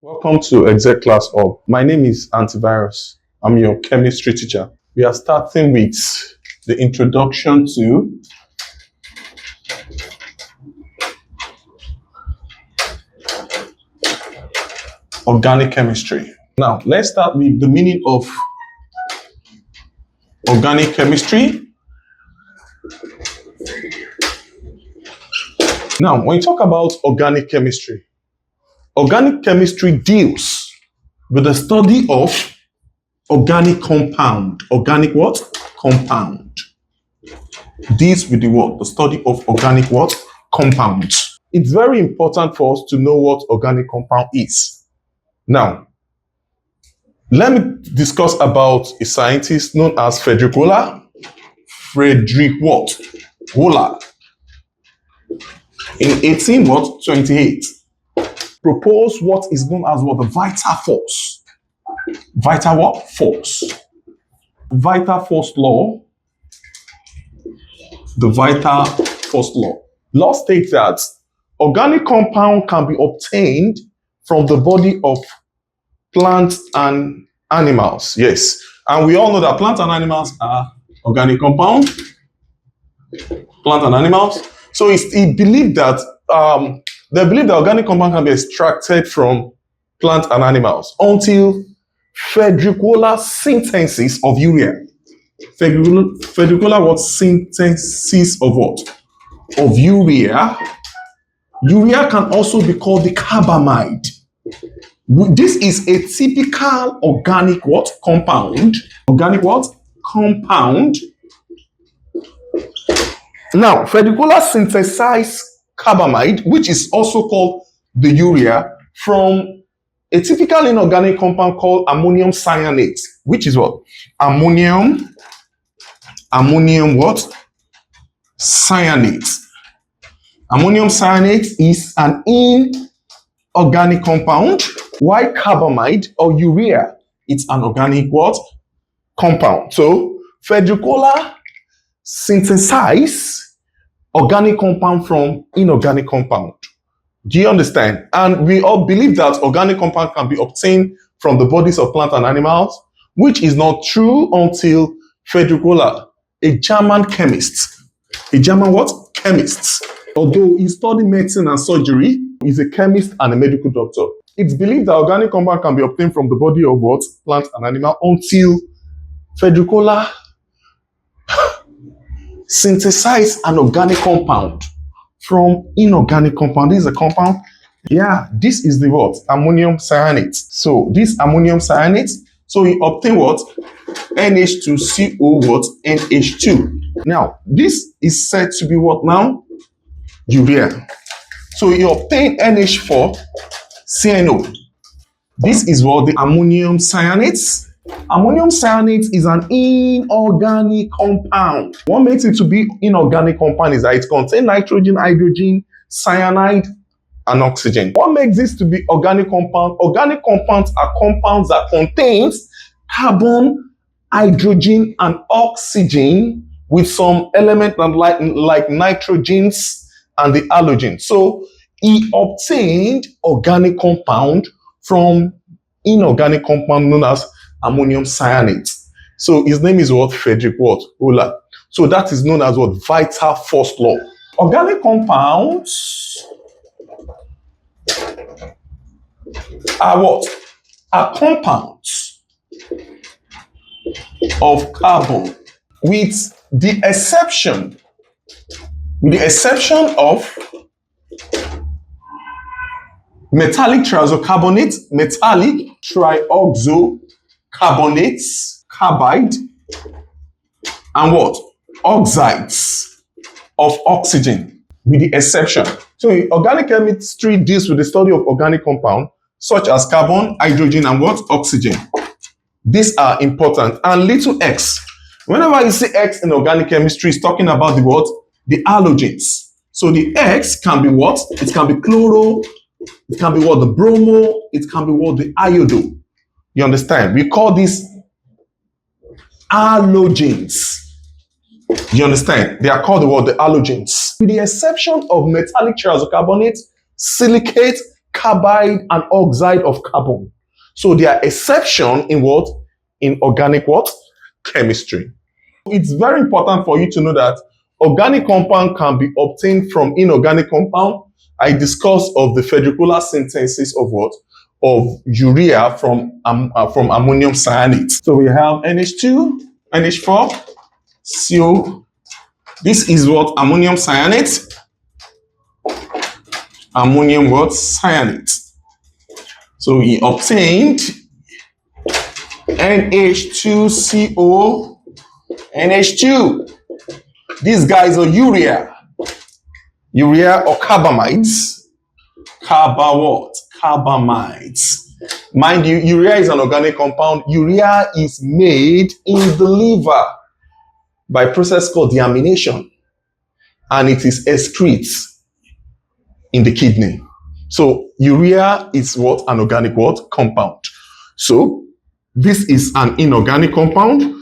Welcome to Exec Class Hub. My name is Antivirus. I'm your chemistry teacher. We are starting with the introduction to organic chemistry. Now, let's start with the meaning of organic chemistry. Now, when you talk about organic chemistry deals with the study of organic compound. Organic what? Compound. Deals with the what? The study of organic what? Compound. It's very important for us to know what organic compound is. Now, let me discuss about a scientist known as Frederick Wohler. Frederick what? Wohler. In 1828, proposed what is known as what? The vital force. Vital what? Force. Vital force law. The vital force law. Law states that organic compound can be obtained from the body of plants and animals. Yes. And we all know that plants and animals are organic compound. Plants and animals. So he believed that they believe that organic compound can be extracted from plants and animals until Frederick Wohler's synthesis of urea. Frederick Wohler what? Synthesis of what? Of urea. Urea can also be called the carbamide. This is a typical organic what? Compound. Organic what? Compound. Now, Frederick Wohler synthesized carbamide, which is also called the urea, from a typical inorganic compound called ammonium cyanate, which is what? Ammonium what? Cyanate. Ammonium cyanate is an inorganic compound, while carbamide or urea, it's an organic what? Compound. So, Frederick Wohler synthesized organic compound from inorganic compound. Do you understand? And we all believe that organic compound can be obtained from the bodies of plants and animals, which is not true until Frederick Wohler, a German chemist. A German what? Chemist. Although he studied medicine and surgery, he's a chemist and a medical doctor. It's believed that organic compound can be obtained from the body of what? Plant and animal until Frederick Wohler synthesize an organic compound from inorganic compound. This is a compound. Yeah, this is the what? Ammonium cyanate. So this ammonium cyanate, so he obtained what? NH2CO what? NH2. Now, this is said to be what now? Urea. So he obtained NH4CNO. This is what? The ammonium cyanate. Ammonium cyanate is an inorganic compound. What makes it to be inorganic compound is that it contains nitrogen, hydrogen, cyanide, and oxygen. What makes this to be organic compound? Organic compounds are compounds that contains carbon, hydrogen, and oxygen with some element like nitrogens and the halogen. So he obtained organic compound from inorganic compound known as ammonium cyanate. So his name is what? Frederick what? Wohler. So that is known as what? Vital force law. Organic compounds are what? Are compounds of carbon with the exception of metallic triazocarbonate, metallic trioxocarbonates, carbide, and what? Oxides of oxygen, with the exception. So organic chemistry deals with the study of organic compound such as carbon, hydrogen, and what? Oxygen. These are important. And little x. Whenever you see x in organic chemistry, it's talking about the what? The halogens. So the x can be what? It can be chloro, it can be what? The bromo, it can be what? The iodo. You understand? We call these halogens. You understand? They are called the what? The halogens. With the exception of metallic triazocarbonate, silicate, carbide and oxide of carbon. So they are exception in what? In organic what? Chemistry. It's very important for you to know that organic compound can be obtained from inorganic compound. I discussed of the fedricular synthesis of what? Of urea from ammonium cyanate. So we have NH2, NH4, CO. This is what? Ammonium cyanate. Ammonium what? Cyanate. So we obtained NH2CO, NH2. These guys are urea. Urea or carbamides. Carbamides. Mind you, urea is an organic compound. Urea is made in the liver by a process called deamination. And it is excreted in the kidney. So urea is what? An organic what? Compound. So this is an inorganic compound.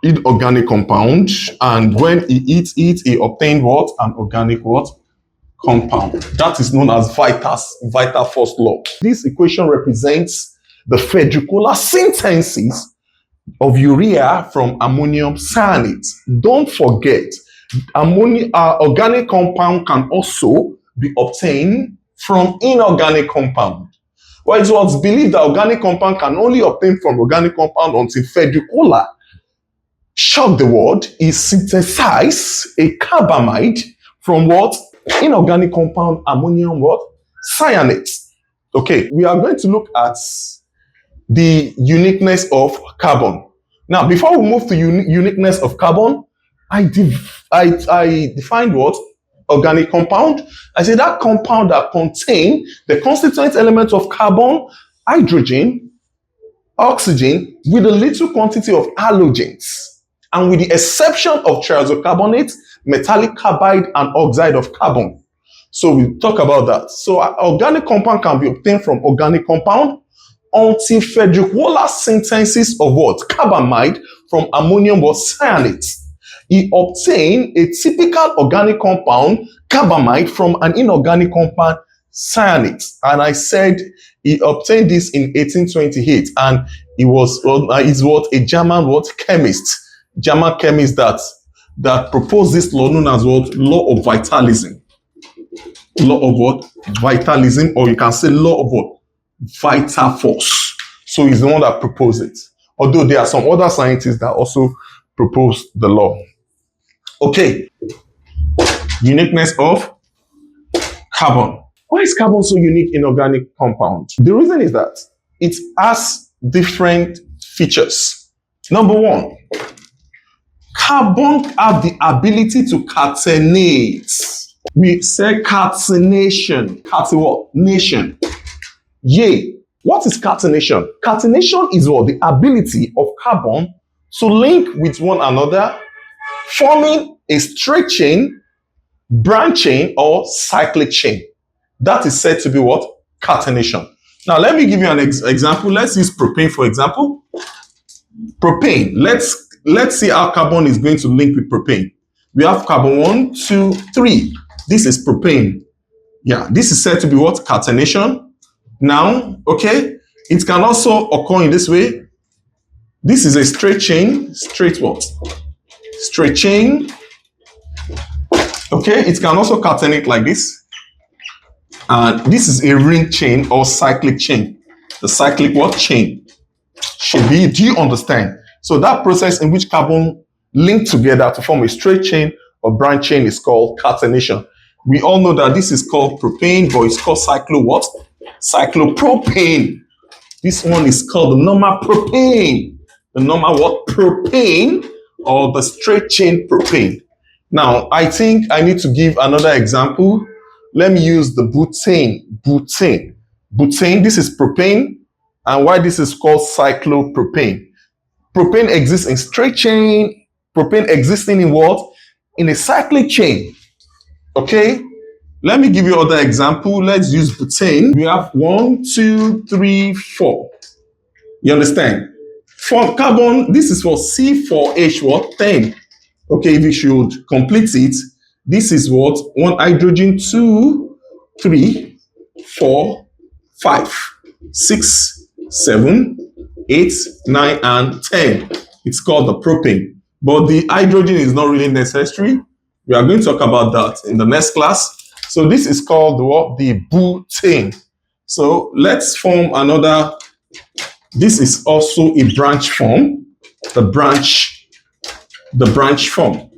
Inorganic compound. And when he eats it, he obtained what? An organic what? Compound. That is known as vital first law. This equation represents the fedricular synthesis of urea from ammonium cyanate. Don't forget, organic compound can also be obtained from inorganic compound. Well, it was believed that organic compound can only obtain from organic compound until fedricular, shock the word, is synthesize a carbamide from what? Inorganic compound ammonium what? Cyanate. Okay, we are going to look at the uniqueness of carbon. Now, before we move to uniqueness of carbon, I defined what? Organic compound. I said that compound that contain the constituent elements of carbon, hydrogen, oxygen, with a little quantity of halogens, and with the exception of triazocarbonate, metallic carbide, and oxide of carbon. So we'll talk about that. So organic compound can be obtained from organic compound until fedricular synthesis of what? Carbamide from ammonium or cyanate. He obtained a typical organic compound, carbamide, from an inorganic compound, cyanate. And I said he obtained this in 1828, and he was is what? A German what? Chemist. German chemist that proposed this law known as what? Law of vitalism. Law of what? Vitalism, or you can say law of what? Vital force. So he's the one that proposed it. Although there are some other scientists that also proposed the law. Okay. Uniqueness of carbon. Why is carbon so unique in organic compound? The reason is that it has different features. Number one, carbon have the ability to catenate. We say catenation. Catenation. Yay. What is catenation? Catenation is what? The ability of carbon to link with one another, forming a straight chain, branch chain, or cyclic chain. That is said to be what? Catenation. Now, let me give you an example. Let's use propane, for example. Propane. Let's see how carbon is going to link with propane. We have carbon 1, 2, 3. This is propane. Yeah, this is said to be what? Catenation. Now, okay, it can also occur in this way. This is a straight chain. Straight what? Straight chain. Okay, it can also catenate like this. And this is a ring chain or cyclic chain. The cyclic what? Chain. Should be, do you understand? So that process in which carbon link together to form a straight chain or branch chain is called catenation. We all know that this is called propane, but it's called cyclo what? Cyclopropane. This one is called the normal propane. The normal what? Propane, or the straight chain propane. Now, I think I need to give another example. Let me use the butane. Butane, this is propane. And why this is called cyclopropane? Propane exists in straight chain. Propane existing in what? In a cyclic chain. Okay? Let me give you other example. Let's use butane. We have 1, 2, 3, 4. You understand? For carbon, this is for C4H what? 10. Okay, if you should complete it, this is what? 1 hydrogen, 2, 3, 4, 5, 6, 7, 8, 9, and 10. It's called the propane. But the hydrogen is not really necessary. We are going to talk about that in the next class. So this is called the what? The butane. So let's form another. This is also a branch form. The branch form.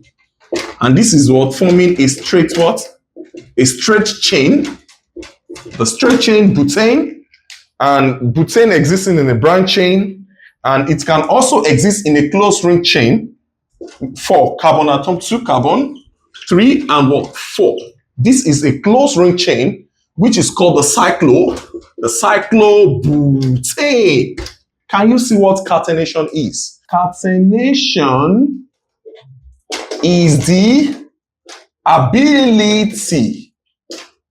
And this is what? Forming a straight what? A straight chain. The straight chain butane. And butane existing in a branch chain. And it can also exist in a closed ring chain. 4 carbon atom, 2 carbon, 3 and what? 4. This is a closed ring chain, which is called the cyclobutane. Can you see what catenation is? Catenation is the ability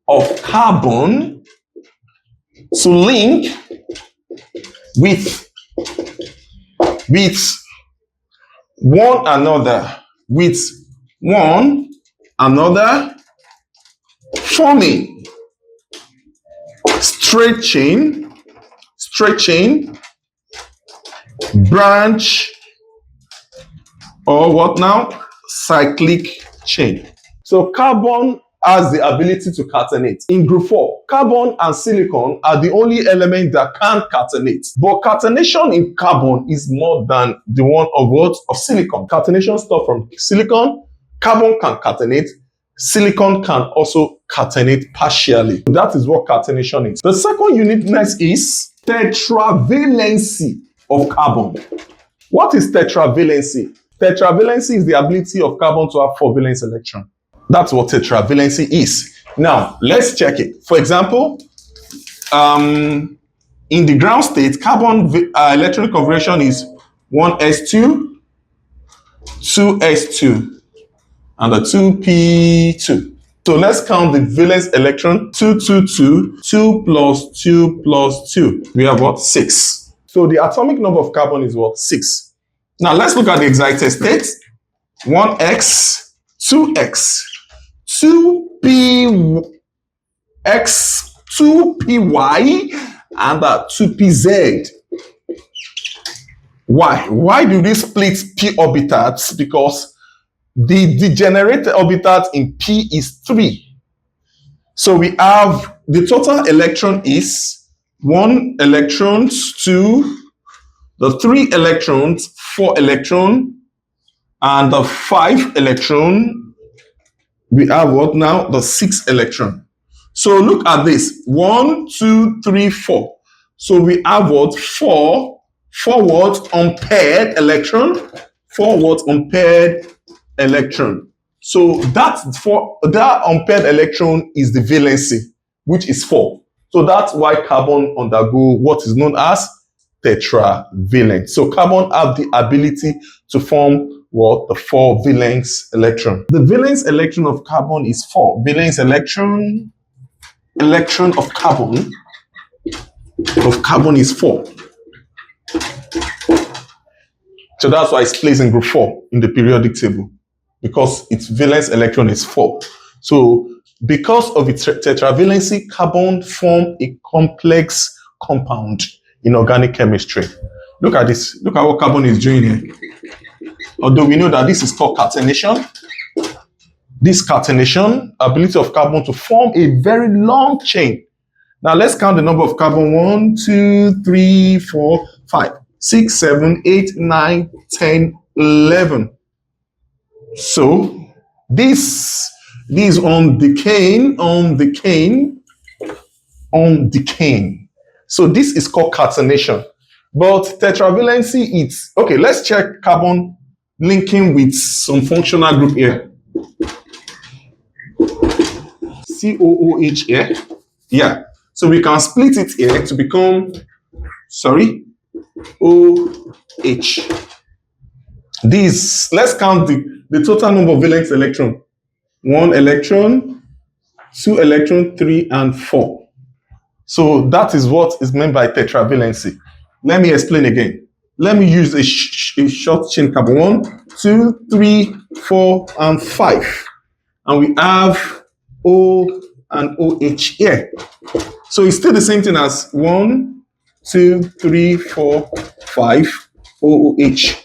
of carbon to link with one another, forming straight chain, branch, or what now? Cyclic chain. So carbon has the ability to catenate. In group 4, carbon and silicon are the only element that can catenate. But catenation in carbon is more than the one of what? Of silicon. Catenation starts from silicon. Carbon can catenate. Silicon can also catenate partially. That is what catenation is. The second uniqueness is tetravalency of carbon. What is tetravalency? Tetravalency is the ability of carbon to have 4 valence electrons. That's what tetravalency is. Now, let's check it. For example, in the ground state, carbon electronic configuration is 1s2, 2s2, and a 2p2. So let's count the valence electron. 2, 2, 2, 2 plus 2 plus 2. We have what? 6. So the atomic number of carbon is what? 6. Now let's look at the excited state. 1x, 2x, 2px, 2py, and 2pz. Why do we split p orbitals? Because the degenerated orbital in p is 3. So we have the total electron is 1 electron, 2, the 3 electrons, 4 electron, and the 5 electron. We have what now? The 6 electron. So look at this. 1, 2, 3, 4. So we have what? 4 what? Unpaired electron. 4 what? Unpaired electron. So that unpaired electron is the valency, which is 4. So that's why carbon undergo what is known as tetravalent. So carbon have the ability to form what? The 4 valence electron. The valence electron of carbon is 4. Valence electron of carbon is 4. So that's why it's placed in group 4 in the periodic table, because its valence electron is 4. So because of its tetravalency, carbon form a complex compound in organic chemistry. Look at this. Look at what carbon is doing here. Although we know that this is called catenation. This catenation, ability of carbon to form a very long chain. Now let's count the number of carbon. 1, 2, 3, 4, 5, 6, 7, 8, 9, 10, 11. So this is on decaying. So this is called catenation. But tetravalency is, okay, let's check carbon linking with some functional group here. COOH here. Yeah. So we can split it here to become, OH. Let's count the total number of valence electron. 1 electron, 2 electron, 3, and 4. So that is what is meant by tetravalency. Let me explain again. Let me use a short chain carbon. 1, 2, 3, 4, and 5. And we have O and OH here. So it's still the same thing as 1, 2, 3, 4, 5, OOH.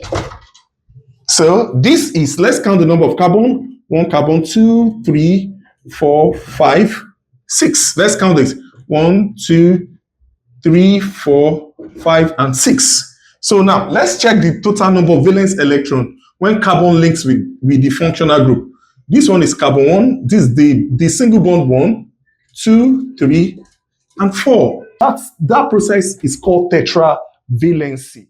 So this is, let's count the number of carbon. 1 carbon, 2, 3, 4, 5, 6. Let's count this. 1, 2, 3, 4, 5, and 6. So now let's check the total number of valence electron when carbon links with the functional group. This one is carbon 1. This is the single bond 1, 2, 3, and 4. That process is called tetravalency.